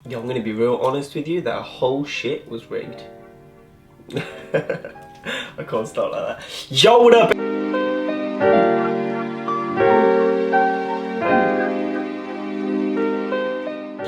Yeah, I'm gonna be real honest with you, that whole shit was rigged. I can't start like that. Yo, what up?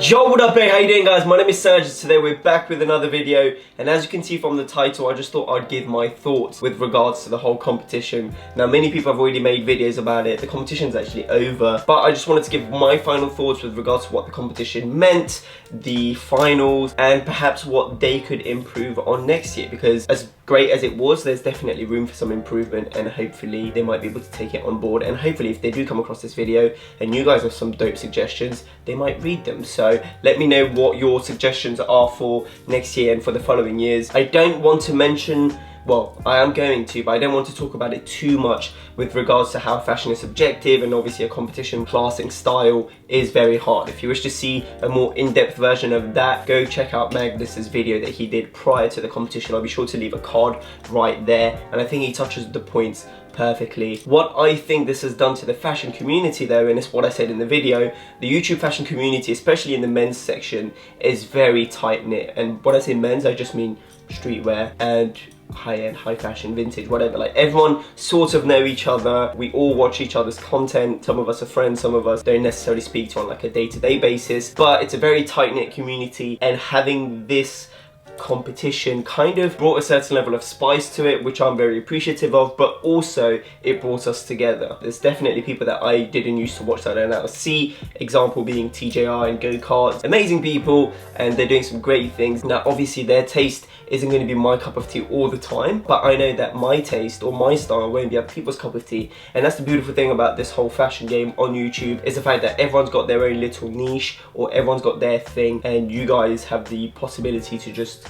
Yo, what up, how you doing, guys? My name is Serge and today we're back with another video, and as you can see from the title, I just thought I'd give my thoughts with regards to the whole competition. Now, many people have already made videos about it. The competition's actually over, but I just wanted to give my final thoughts with regards to what the competition meant, the finals, and perhaps what they could improve on next year, because as great as it was, there's definitely room for some improvement, and hopefully they might be able to take it on board, and hopefully if they do come across this video and you guys have some dope suggestions, they might read them. So let me know what your suggestions are for next year and for the following years. I don't want to mention, well, I am going to, but I don't want to talk about it too much with regards to how fashion is subjective, and obviously a competition classing style is very hard. If you wish to see a more in-depth version of that, go check out Magnus's video that he did prior to the competition. I'll be sure to leave a card right there, and I think he touches the points perfectly. What I think this has done to the fashion community though, and it's what I said in the video, the YouTube fashion community, especially in the men's section, is very tight-knit. And when I say men's, I just mean streetwear and high-end, high fashion, vintage, whatever. Like, everyone sort of know each other, we all watch each other's content, some of us are friends, some of us don't necessarily speak to on like a day-to-day basis, but it's a very tight-knit community, and having this competition kind of brought a certain level of spice to it, which I'm very appreciative of, but also it brought us together. There's definitely people that I didn't used to watch that I now see, example being TJR and go-karts, amazing people, and they're doing some great things. Now obviously their taste isn't going to be my cup of tea all the time, but I know that my taste or my style won't be other people's cup of tea, and that's the beautiful thing about this whole fashion game on YouTube, is the fact that everyone's got their own little niche, or everyone's got their thing, and you guys have the possibility to just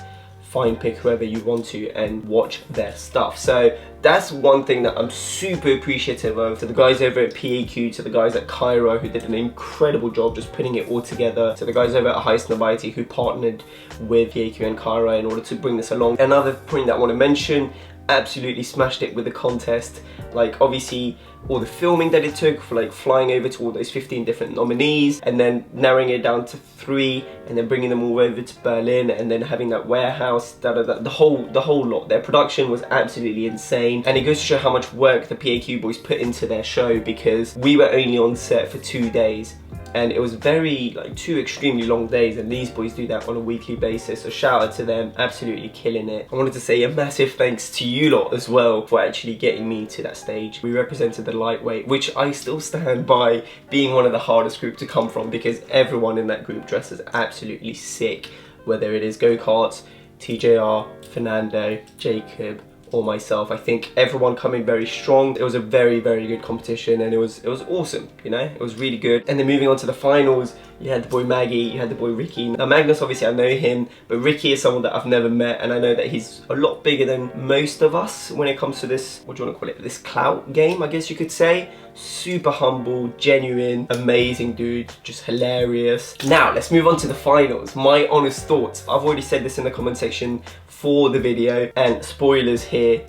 pick whoever you want to and watch their stuff. So that's one thing that I'm super appreciative of. To the guys over at PAQ, to the guys at Cairo who did an incredible job just putting it all together, to the guys over at High Snupps who partnered with PAQ and Cairo in order to bring this along. Another point that I want to mention, absolutely smashed it with the contest. Like, obviously all the filming that it took for like flying over to all those 15 different nominees and then narrowing it down to 3 and then bringing them all over to Berlin and then having that warehouse, the whole lot. Their production was absolutely insane, and it goes to show how much work the PAQ boys put into their show, because we were only on set for 2 days. And it was very, like, 2 extremely long days, and these boys do that on a weekly basis, so shout out to them, absolutely killing it. I wanted to say a massive thanks to you lot as well for actually getting me to that stage. We represented the lightweight, which I still stand by being one of the hardest group to come from, because everyone in that group dresses absolutely sick, whether it is go-karts, TJR, Fernando, Jacob, or myself. I think everyone coming very strong. It was a very, very good competition, and it was awesome, you know? It was really good. And then moving on to the finals, you had the boy Maggie, you had the boy Ricky. Now Magnus, obviously I know him, but Ricky is someone that I've never met, and I know that he's a lot bigger than most of us when it comes to this, what do you want to call it, this clout game, I guess you could say. Super humble, genuine, amazing dude, just hilarious. Now let's move on to the finals. My honest thoughts. I've already said this in the comment section for the video, and spoilers here.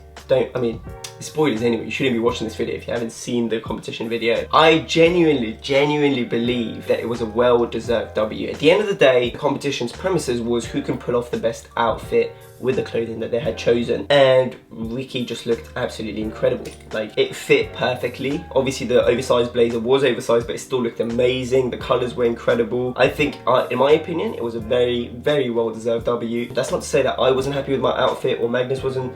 Spoilers anyway, you shouldn't be watching this video if you haven't seen the competition video. I genuinely believe that it was a well-deserved W. At the end of the day, the competition's premises was who can pull off the best outfit with the clothing that they had chosen, and Ricky just looked absolutely incredible. Like, it fit perfectly. Obviously the oversized blazer was oversized, but it still looked amazing. The colors were incredible. I think, in my opinion, it was a very, very well-deserved W. That's not to say that I wasn't happy with my outfit or Magnus wasn't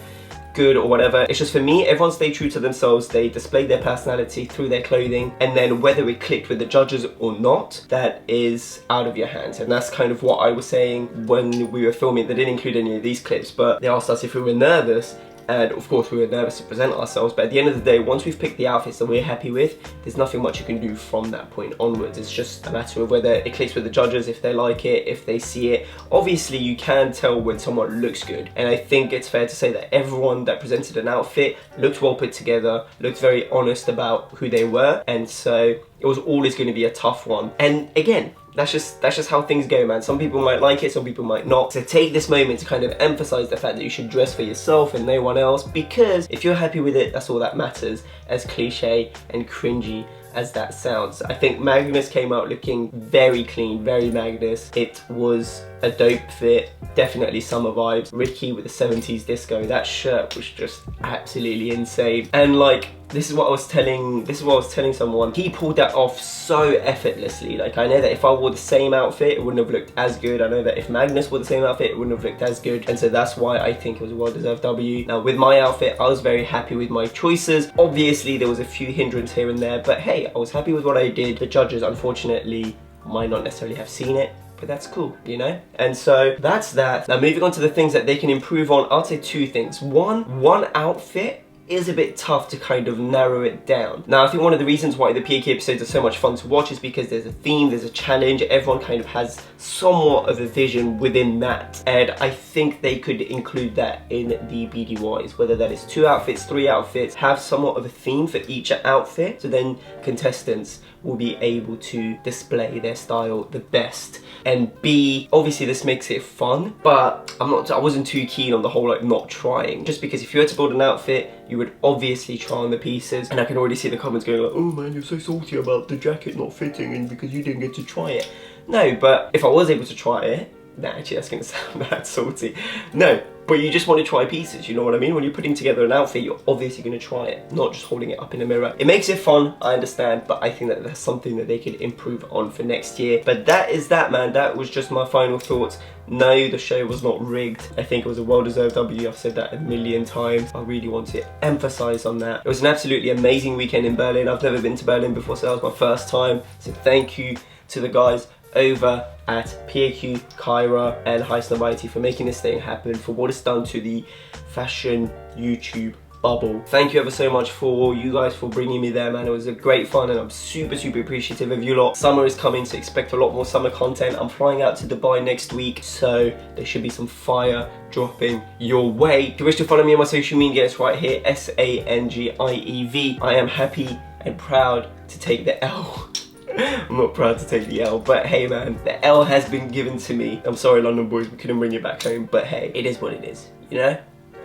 good or whatever. It's just, for me, everyone stayed true to themselves. They displayed their personality through their clothing, and then whether it clicked with the judges or not, that is out of your hands. And that's kind of what I was saying when we were filming. They didn't include any of these clips, but they asked us if we were nervous, and of course we were nervous to present ourselves, but at the end of the day, once we've picked the outfits that we're happy with, there's nothing much you can do from that point onwards. It's just a matter of whether it clicks with the judges, if they like it, if they see it. Obviously you can tell when someone looks good, and I think it's fair to say that everyone that presented an outfit looked well put together, looked very honest about who they were, and so it was always going to be a tough one. And again, that's just how things go, man. Some people might like it, some people might not. So take this moment to kind of emphasize the fact that you should dress for yourself and no one else, because if you're happy with it, that's all that matters, as cliche and cringy as that sounds. I think Magnus came out looking very clean, very Magnus. It was a dope fit, definitely summer vibes. Ricky with the 70s disco, that shirt was just absolutely insane. And like, this is what I was telling someone. He pulled that off so effortlessly. Like, I know that if I wore the same outfit, it wouldn't have looked as good. I know that if Magnus wore the same outfit, it wouldn't have looked as good. And so that's why I think it was a well-deserved W. Now, with my outfit, I was very happy with my choices. Obviously, there was a few hindrances here and there, but hey, I was happy with what I did. The judges, unfortunately, might not necessarily have seen it, but that's cool, you know? And so that's that. Now, moving on to the things that they can improve on, I'll say two things. One outfit is a bit tough to kind of narrow it down. Now, I think one of the reasons why the PAK episodes are so much fun to watch is because there's a theme, there's a challenge, everyone kind of has somewhat of a vision within that. And I think they could include that in the BDYs, whether that is 2 outfits, 3 outfits, have somewhat of a theme for each outfit, so then contestants will be able to display their style the best. And B, obviously this makes it fun, but I wasn't too keen on the whole like not trying. Just because if you were to build an outfit, you would obviously try on the pieces. And I can already see the comments going like, oh man, you're so salty about the jacket not fitting and because you didn't get to try it. No, but if I was able to try it, nah, actually that's gonna sound bad salty. No, but you just want to try pieces, you know what I mean? When you're putting together an outfit, you're obviously going to try it, not just holding it up in a mirror. It makes it fun, I understand, but I think that that's something that they could improve on for next year. But that is that, man. That was just my final thoughts. No, the show was not rigged. I think it was a well-deserved W. I've said that a million times. I really want to emphasize on that. It was an absolutely amazing weekend in Berlin. I've never been to Berlin before, so that was my first time. So thank you to the guys over at PAQ, Kyra and High Snobiety for making this thing happen, for what it's done to the fashion YouTube bubble. Thank you ever so much for you guys for bringing me there, man. It was a great fun and I'm super appreciative of you lot. Summer is coming, so expect a lot more summer content. I'm flying out to Dubai next week, so there should be some fire dropping your way. If you wish to follow me on my social media, it's right here, SANGIEV. I am happy and proud to take the L. I'm not proud to take the L, but hey man, the L has been given to me. I'm sorry London boys, we couldn't bring it back home, but hey, it is what it is, you know?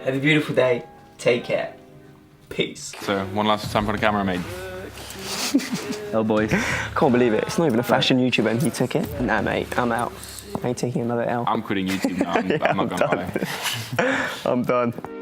Have a beautiful day, take care, peace. So, one last time for the camera, mate. Oh boys. Can't believe it, it's not even a fashion YouTuber and he took it. Nah mate, I'm out. I ain't taking another L. I'm quitting YouTube now, I'm not gonna lie. I'm done.